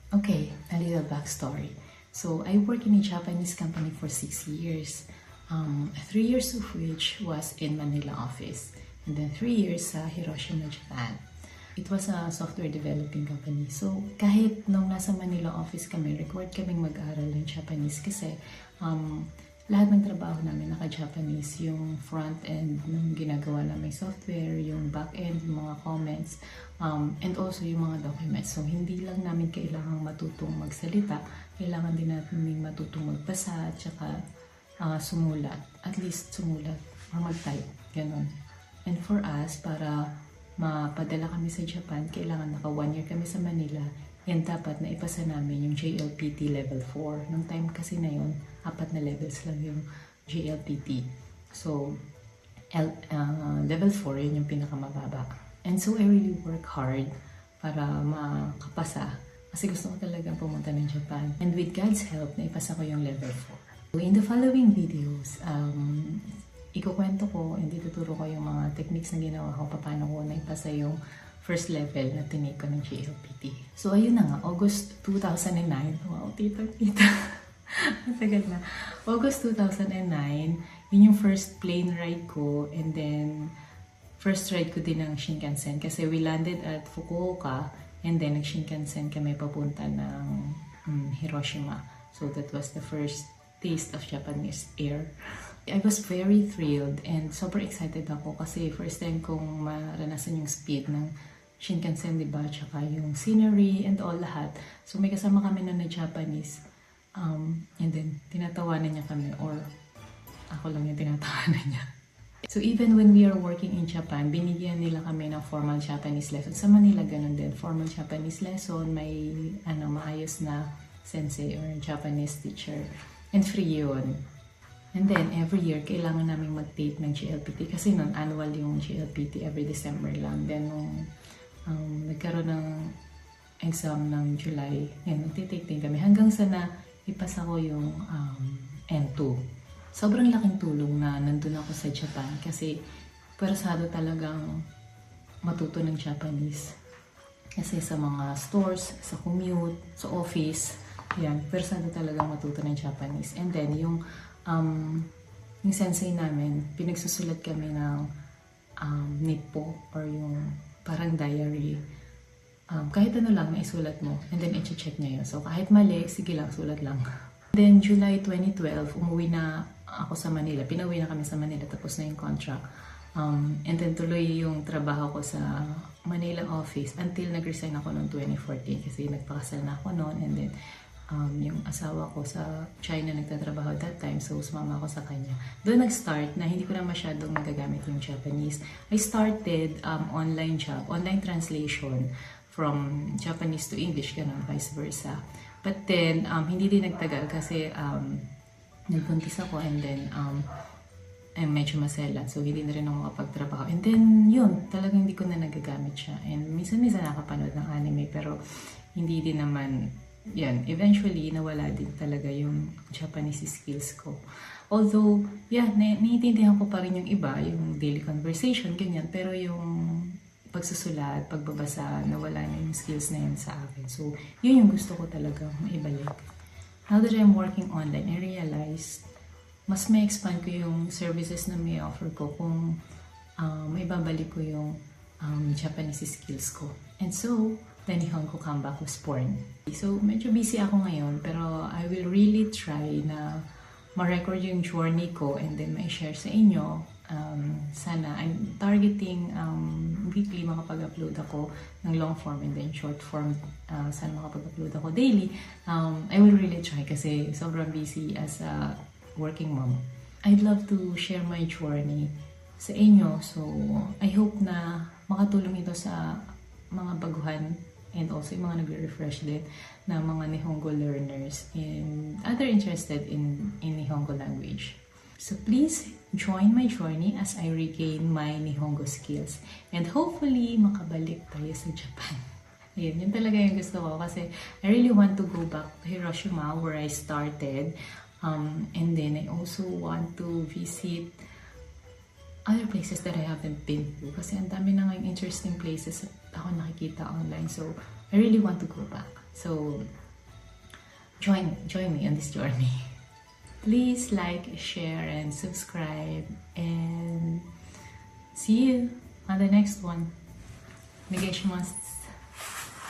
Okay, a little backstory. So I worked in a Japanese company for 6 years. 3 years of which was in Manila office, and then 3 years sa Hiroshima, Japan. It was a software developing company. So kahit nung nasa Manila office kami, required kaming mag-aral ng Japanese kasi lahat ng trabaho namin naka-Japanese, yung front-end ng ginagawa namin software, yung back-end, yung mga comments, and also yung mga documents. So, hindi lang namin kailangang matutong magsalita, kailangan din natin matutong magbasa at saka sumulat. At least sumulat or mag-type, ganun. And for us, para mapadala kami sa Japan, kailangan naka 1 year kami sa Manila, and dapat na ipasa namin yung JLPT level 4. Nung time kasi na yun, 4 na levels lang yung JLPT. So, level 4, yun yung pinakamababa. And so, I really work hard para makapasa. Kasi gusto ko talagang pumunta ng Japan. And with God's help, naipasa ko yung level 4. So, in the following videos, ikukwento ko and ituturo ko yung mga techniques na ginawa ko, paano ko naipasa yung first level na tinake ko ng JLPT. So, ayun na nga, August 2009. Wow, tita. Matagal na. August 2009, yun yung first plane ride ko, and then first ride ko din ng Shinkansen kasi we landed at Fukuoka, and then nag-Shinkansen kami papunta ng Hiroshima. So, that was the first taste of Japanese air. I was very thrilled and super excited ako kasi first time kong maranasan yung speed ng Shinkansen, diba? Tsaka yung scenery and all lahat. So may kasama kami na Japanese. And then tinatawanan niya kami, or ako lang yung tinatawanan niya. So even when we are working in Japan, binigyan nila kami ng formal Japanese lesson. Sa Manila, ganun din. Formal Japanese lesson, may maayos na sensei or Japanese teacher. And free yun. And then, every year, kailangan namin mag-take ng JLPT. Kasi nun, annual yung JLPT every December lang. Then, nung nagkaroon ng exam ng July, yun, nagtitake din kami. Hanggang sa na ipasa ko yung N2. Sobrang laking tulong na nandun ako sa Japan. Kasi, persado talagang matuto ng Japanese. Kasi sa mga stores, sa commute, sa office, yan, persado talagang matuto ng Japanese. And then, yung sensei namin, pinagsusulat kami ng nippo or yung parang diary. Kahit ano lang, naisulat mo. And then, i-check niya yun. So, kahit mali, sige lang, sulat lang. Then, July 2012, umuwi na ako sa Manila. Pinauwi na kami sa Manila, tapos na yung contract. And then, tuloy yung trabaho ko sa Manila office until nag-resign ako noong 2014 kasi nagpakasal na ako noon. And then, yung asawa ko sa China nagtatrabaho that time, so sumama ako sa kanya. Doon nag-start na hindi ko na masyadong nagagamit yung Japanese. I started online job, online translation from Japanese to English, ganun, vice versa. But then, hindi din nagtagal kasi nagbuntis ako, and then medyo maselan, so hindi na rin ako makapagtrabaho. And then, yun, talagang hindi ko na nagagamit siya. And minsan-minsan nakapanood ng anime, pero hindi din naman. Yan, eventually, nawala din talaga yung Japanese skills ko. Although, yeah, naiintindihan ko pa rin yung iba, yung daily conversation, ganyan. Pero yung pagsusulat, pagbabasa, nawala na yung skills na yun sa akin. So, yun yung gusto ko talaga maibalik. Now that I'm working online, I realized mas may expand ko yung services na may offer ko kung may babalik ko yung Japanese skills ko. And so, the Nihongo comeback was born. So, medyo busy ako ngayon, pero I will really try na ma-record yung journey ko and then ma-share sa inyo. Sana, I'm targeting weekly makapag-upload ako ng long form and then short form. Sana makapag-upload ako daily. I will really try kasi sobrang busy as a working mom. I'd love to share my journey sa inyo. So, I hope na makatulong ito sa mga baguhan and also yung mga nagre-refresh din na mga Nihongo learners and other interested in Nihongo language. So please join my journey as I regain my Nihongo skills and hopefully makabalik tayo sa Japan. Ayun, yun talaga yung gusto ko kasi I really want to go back to Hiroshima where I started, and then I also want to visit other places that I haven't been to kasi ang dami na ngayong interesting places at ako nakikita online, so I really want to go back. So join me on this journey. Please like, share, and subscribe, and see you on the next one. Negation Monsters.